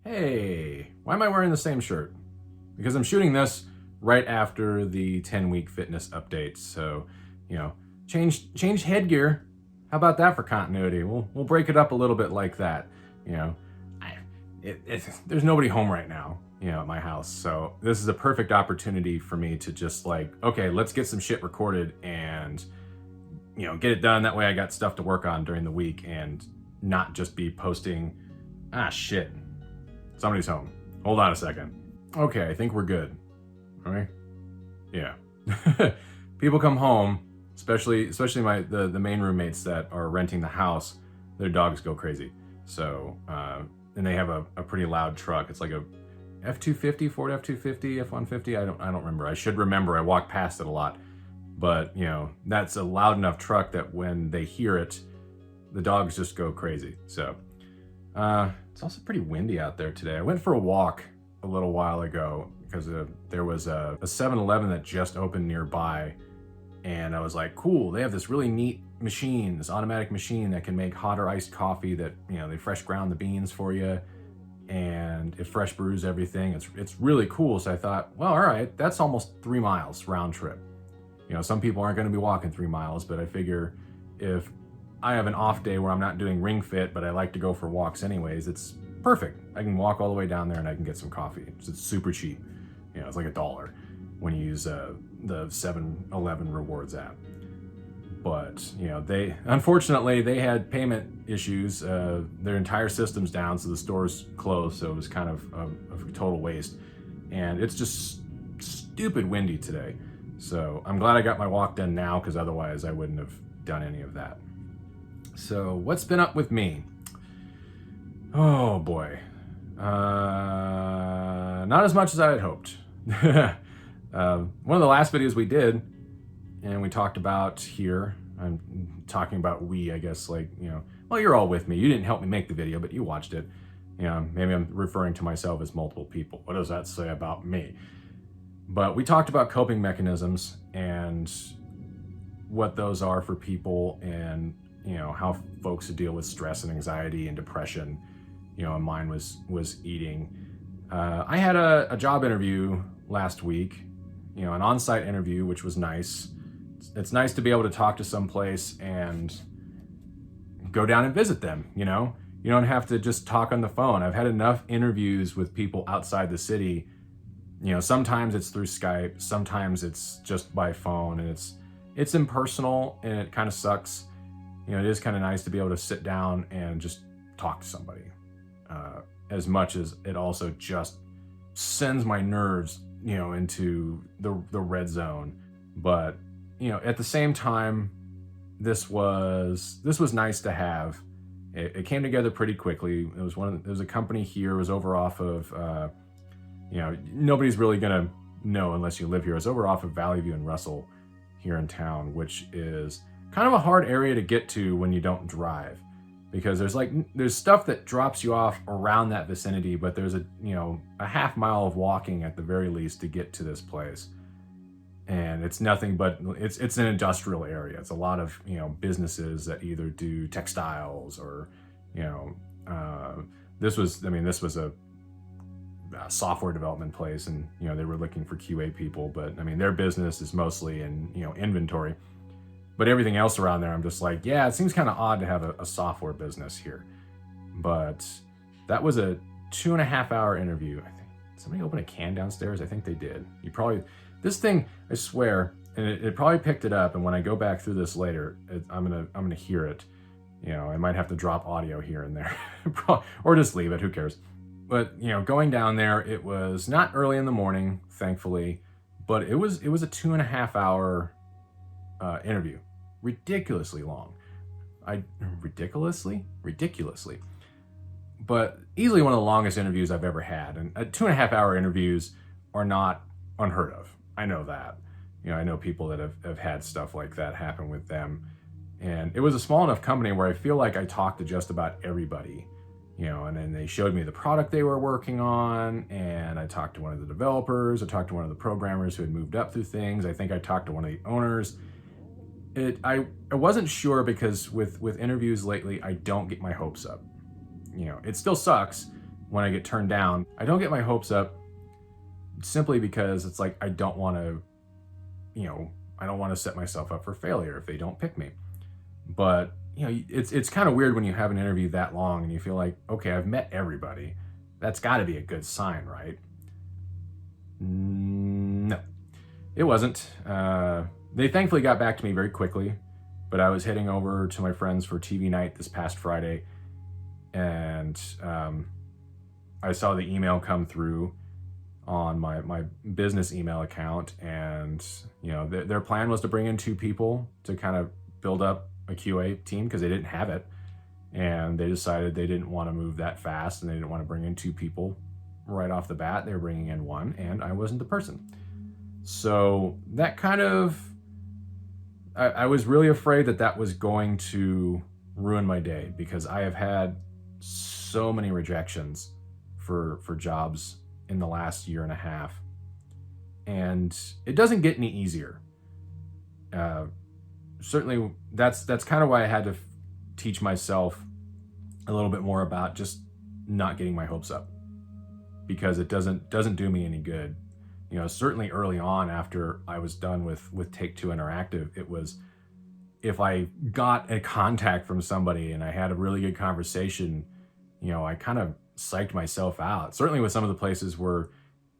Hey, why am I wearing the same shirt? Because I'm shooting this right after the 10-week fitness update. So, change headgear. How about that for continuity? We'll break it up a little bit like that. You know, there's nobody home right now, at my house. So this is a perfect opportunity for me to just okay, let's get some shit recorded and, get it done. That way I got stuff to work on during the week and not just be posting, shit. Somebody's home. Hold on a second. Okay, I think we're good. All right? Yeah. People come home, especially the main roommates that are renting the house, their dogs go crazy. So, and they have a pretty loud truck. It's like a F-250, Ford F-250, F-150. I don't remember. I should remember. I walk past it a lot. But, that's a loud enough truck that when they hear it, the dogs just go crazy. So, it's also pretty windy out there today. I went for a walk a little while ago because there was a 7-Eleven that just opened nearby, and I was like, cool, they have this really neat machine, this automatic machine that can make hot or iced coffee that, they fresh ground the beans for you, and it fresh brews everything. It's really cool. So I thought, well, all right, that's almost 3 miles round trip. Some people aren't going to be walking 3 miles, but I figure if I have an off day where I'm not doing Ring Fit, but I like to go for walks anyways, it's perfect. I can walk all the way down there and I can get some coffee. It's super cheap. It's like $1 when you use the 7-Eleven rewards app. But, unfortunately, they had payment issues. Their entire system's down, so the store's closed, so it was kind of a total waste. And it's just stupid windy today. So I'm glad I got my walk done now, because otherwise I wouldn't have done any of that. So what's been up with me? Oh boy. Not as much as I had hoped. One of the last videos we did, and we talked about here, I'm talking about we, I guess, well, you're all with me. You didn't help me make the video, but you watched it. Maybe I'm referring to myself as multiple people. What does that say about me? But we talked about coping mechanisms and what those are for people, and how folks deal with stress and anxiety and depression. And mine was eating. I had a job interview last week, an on-site interview, which was nice. It's nice to be able to talk to someplace and go down and visit them. You don't have to just talk on the phone. I've had enough interviews with people outside the city. Sometimes it's through Skype, sometimes it's just by phone, and it's impersonal, and it kind of sucks. It is kind of nice to be able to sit down and just talk to somebody, as much as it also just sends my nerves, into the red zone. But, at the same time, this was nice to have. It came together pretty quickly. There was a company here. It was over off of, nobody's really gonna know unless you live here. It's over off of Valley View and Russell here in town, which is kind of a hard area to get to when you don't drive, because there's stuff that drops you off around that vicinity, but there's a half mile of walking at the very least to get to this place. And it's nothing but it's an industrial area. It's a lot of businesses that either do textiles or this was a software development place, and they were looking for QA people, but their business is mostly in inventory. But everything else around there, I'm just like, yeah, it seems kind of odd to have a software business here. But that was a 2.5 hour interview. I think somebody opened a can downstairs. I think they did. This thing, I swear, and it probably picked it up. And when I go back through this later, I'm gonna hear it. I might have to drop audio here and there, or just leave it. Who cares? But going down there, it was not early in the morning, thankfully, but it was a 2.5 hour interview. Ridiculously long. Ridiculously, but easily one of the longest interviews I've ever had. And 2.5 hour interviews are not unheard of. I know that. I know people that have had stuff like that happen with them. And it was a small enough company where I feel like I talked to just about everybody. And then they showed me the product they were working on, and I talked to one of the developers, I talked to one of the programmers who had moved up through things. I think I talked to one of the owners. I wasn't sure, because with interviews lately, I don't get my hopes up. It still sucks, when I get turned down, I don't get my hopes up simply because it's like I don't want to, I don't want to set myself up for failure if they don't pick me. But, it's kind of weird when you have an interview that long and you feel like, okay, I've met everybody. That's got to be a good sign, right? No, it wasn't. They thankfully got back to me very quickly, but I was heading over to my friends for TV night this past Friday, and I saw the email come through on my business email account, and their plan was to bring in 2 people to kind of build up a QA team because they didn't have it, and they decided they didn't want to move that fast and they didn't want to bring in 2 people right off the bat. They were bringing in 1, and I wasn't the person. So that kind of, I was really afraid that was going to ruin my day, because I have had so many rejections for jobs in the last year and a half, and it doesn't get any easier. Certainly that's kind of why I had to teach myself a little bit more about just not getting my hopes up, because it doesn't do me any good. Certainly early on, after I was done with Take Two Interactive, it was, if I got a contact from somebody and I had a really good conversation, I kind of psyched myself out. Certainly with some of the places where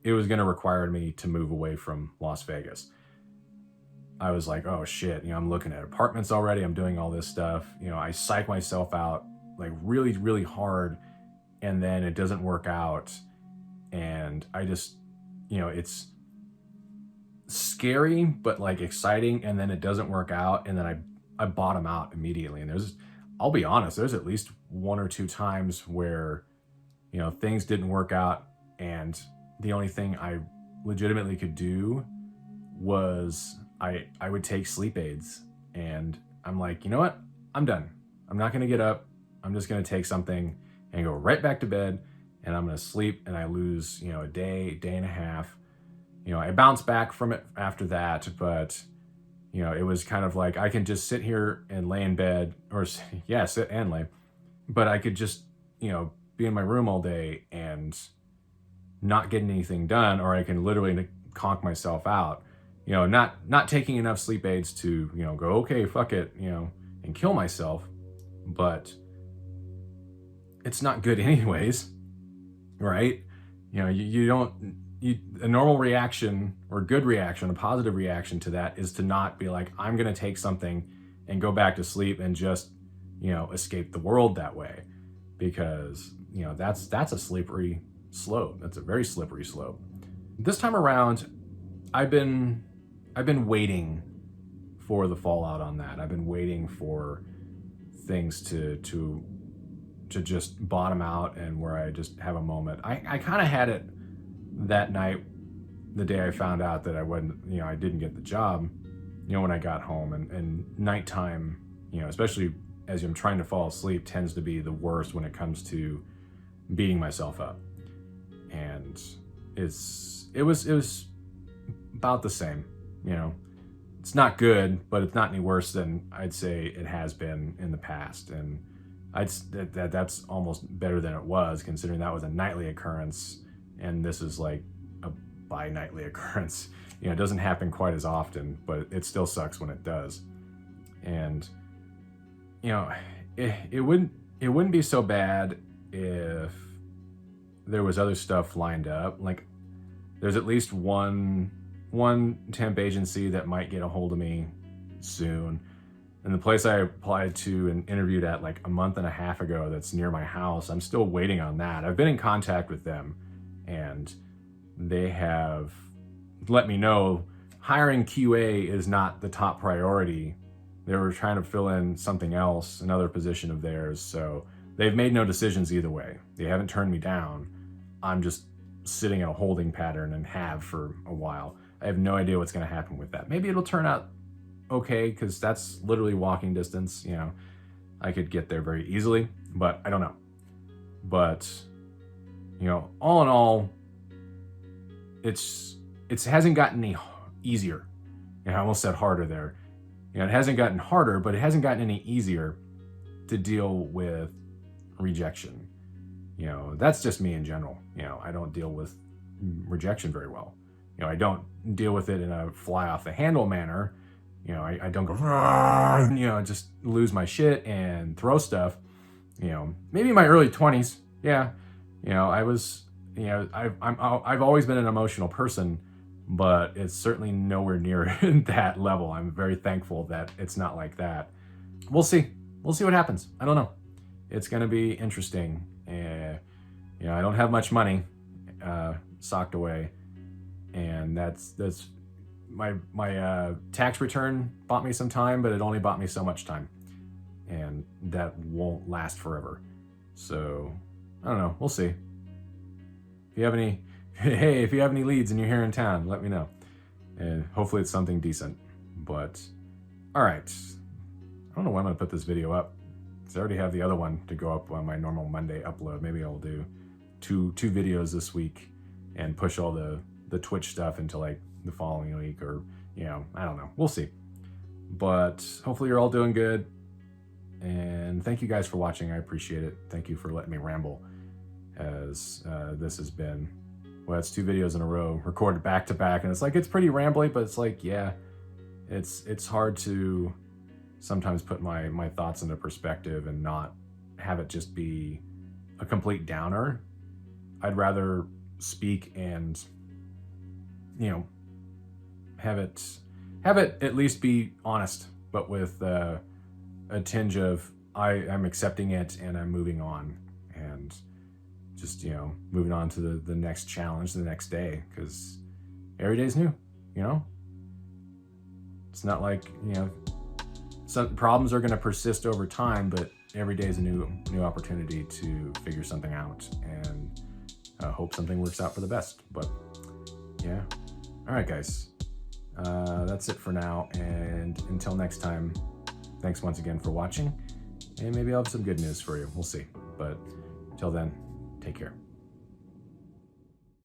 it was going to require me to move away from Las Vegas, I was like, oh shit, I'm looking at apartments already. I'm doing all this stuff. I psych myself out like really, really hard, and then it doesn't work out. And I just, it's scary, but like exciting. And then it doesn't work out. And then I bottom out immediately. And I'll be honest, there's at least 1 or 2 times where, things didn't work out. And the only thing I legitimately could do was I would take sleep aids, and I'm like, you know what? I'm done. I'm not going to get up. I'm just going to take something and go right back to bed, and I'm going to sleep, and I lose, a day and a half. I bounce back from it after that, but, it was kind of like, I can just sit here and lay in bed, or sit and lay, but I could just, be in my room all day and not getting anything done, or I can literally conk myself out. Not taking enough sleep aids to, go, okay, fuck it, and kill myself. But it's not good anyways, right? A normal reaction, or good reaction, a positive reaction to that, is to not be like, I'm going to take something and go back to sleep and just, escape the world that way. Because, that's a slippery slope. That's a very slippery slope. This time around, I've been waiting for the fallout on that. I've been waiting for things to just bottom out, and where I just have a moment. I kind of had it that night, the day I found out that I didn't get the job, when I got home, and nighttime, especially as I'm trying to fall asleep, tends to be the worst when it comes to beating myself up. And it was about the same. It's not good, but it's not any worse than I'd say it has been in the past. And that's almost better than it was, considering that was a nightly occurrence, and this is like a bi-nightly occurrence. It doesn't happen quite as often, but it still sucks when it does. And it wouldn't be so bad if there was other stuff lined up. Like, there's at least one temp agency that might get a hold of me soon, and the place I applied to and interviewed at like a month and a half ago, that's near my house, I'm still waiting on that. I've been in contact with them, and they have let me know hiring QA is not the top priority. They were trying to fill in something else, another position of theirs, so they've made no decisions either way. They haven't turned me down. I'm just sitting in a holding pattern, and have for a while. I have no idea what's going to happen with that. Maybe it'll turn out okay, because that's literally walking distance. I could get there very easily, but I don't know. But, all in all, it hasn't gotten any easier. I almost said harder there. It hasn't gotten harder, but it hasn't gotten any easier to deal with rejection. You know, that's just me in general. You know, I don't deal with rejection very well. You know, I don't deal with it in a fly off the handle manner. You know, I don't go, you know, just lose my shit and throw stuff. You know, maybe in my early 20s, yeah. You know, I was, you know, I've always been an emotional person, but it's certainly nowhere near that level. I'm very thankful that it's not like that. We'll see. We'll see what happens. I don't know. It's going to be interesting. You know, I don't have much money socked away, and that's my tax return bought me some time, but it only bought me so much time, and that won't last forever. So I don't know. We'll see. If you have any, hey, if you have any leads and you're here in town, let me know, and hopefully it's something decent. But all right, I don't know when I'm gonna put this video up. I already have the other one to go up on my normal Monday upload. Maybe I'll do two videos this week and push all the Twitch stuff into like the following week, or, you know, I don't know. We'll see. But hopefully you're all doing good. And thank you guys for watching. I appreciate it. Thank you for letting me ramble, as this has been, well, it's 2 videos in a row recorded back to back. And it's like, it's pretty rambly, but it's like, yeah, it's hard to sometimes put my thoughts into perspective and not have it just be a complete downer. I'd rather speak and, you know, have it at least be honest, but with a tinge of I'm accepting it and I'm moving on, and just, you know, moving on to the next challenge the next day, because every day's new. You know, it's not like, you know, some problems are going to persist over time, but every day is a new opportunity to figure something out, and hope something works out for the best. But yeah, all right, guys, that's it for now, and until next time, thanks once again for watching, and maybe I'll have some good news for you. We'll see. But until then, take care.